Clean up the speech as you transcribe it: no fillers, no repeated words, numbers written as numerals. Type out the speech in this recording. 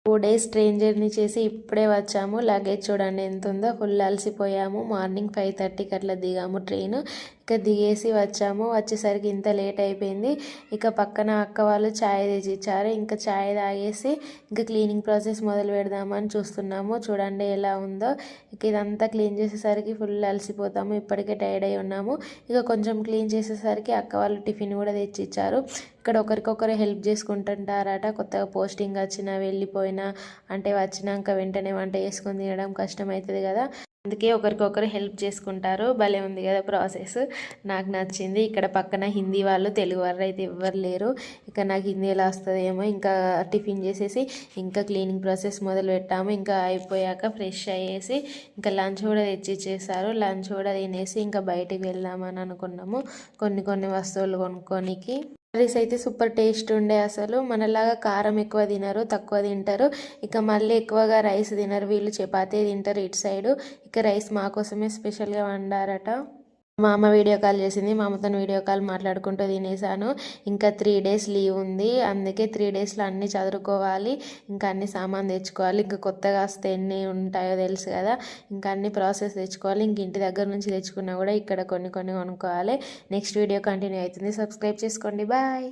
2 days train journey చేసి ఇప్పుడే వచ్చాము. లగేజ్ చూడండి ఎంత ఉందో, ఫుల్ అలసిపోయాము. మార్నింగ్ 5:30కి అట్లా దిగాము ట్రైన్. ఇక దిగేసి వచ్చాము. వచ్చేసరికి ఇంత లేట్ అయిపోయింది. ఇక పక్కన అక్క వాళ్ళు ఛాయ్ తెచ్చి ఇచ్చారు. ఇంకా ఛాయ్ తాగేసి ఇంకా క్లీనింగ్ ప్రాసెస్ మొదలు పెడదామని చూస్తున్నాము. చూడండి ఎలా ఉందో. ఇక ఇదంతా క్లీన్ చేసేసరికి ఫుల్ అలసిపోతాము. ఇప్పటికే టైర్డ్ అయి ఉన్నాము. ఇక కొంచెం క్లీన్ చేసేసరికి అక్క వాళ్ళు టిఫిన్ కూడా తెచ్చి ఇచ్చారు. ఇక్కడ ఒకరికొకరు హెల్ప్ చేసుకుంటుంటారట. కొత్తగా పోస్టింగ్ వచ్చినా వెళ్ళిపోయినా అంటే వచ్చినాక వెంటనే వంట చేసుకొని తినడం కష్టం అవుతుంది కదా, అందుకే ఒకరికొకరు హెల్ప్ చేసుకుంటారు. భలే ఉంది కదా ప్రాసెస్, నాకు నచ్చింది. ఇక్కడ పక్కన హిందీ వాళ్ళు, తెలుగు వాళ్ళు అయితే ఎవ్వరు లేరు. ఇక నాకు హిందీ ఎలా వస్తుందేమో. ఇంకా టిఫిన్ చేసేసి ఇంకా క్లీనింగ్ ప్రాసెస్ మొదలు పెట్టాము. ఇంకా అయిపోయాక ఫ్రెష్ అయ్యేసి ఇంకా లంచ్ కూడా తెచ్చి ఇచ్చేసారు. లంచ్ కూడా తినేసి ఇంకా బయటికి వెళ్దామని అనుకున్నాము కొన్ని వస్తువులు కొనుక్కోనికి. కర్రీస్ అయితే సూపర్ టేస్ట్ ఉండే. అసలు మనలాగా కారం ఎక్కువ తినరు, తక్కువ తింటారు. ఇక మళ్ళీ ఎక్కువగా రైస్ తినరు వీళ్ళు, చపాతీ తింటారు ఇటు సైడు. ఇక రైస్ మా కోసమే స్పెషల్గా వండారట. మా అమ్మ వీడియో కాల్ చేసింది. మా అమ్మతో వీడియో కాల్ మాట్లాడుకుంటూ తినేసాను. ఇంకా 3 డేస్ లీవ్ ఉంది, అందుకే 3 డేస్లో అన్నీ చదువుకోవాలి. ఇంకా అన్ని సామాన్ తెచ్చుకోవాలి. ఇంకా కొత్తగా వస్తే ఎన్ని ఉంటాయో తెలుసు కదా, ఇంకా అన్ని ప్రాసెస్ తెచ్చుకోవాలి. ఇంక ఇంటి దగ్గర నుంచి తెచ్చుకున్నా కూడా ఇక్కడ కొన్ని కొనుక్కోవాలి. నెక్స్ట్ వీడియో కంటిన్యూ అవుతుంది. సబ్స్క్రైబ్ చేసుకోండి. బాయ్.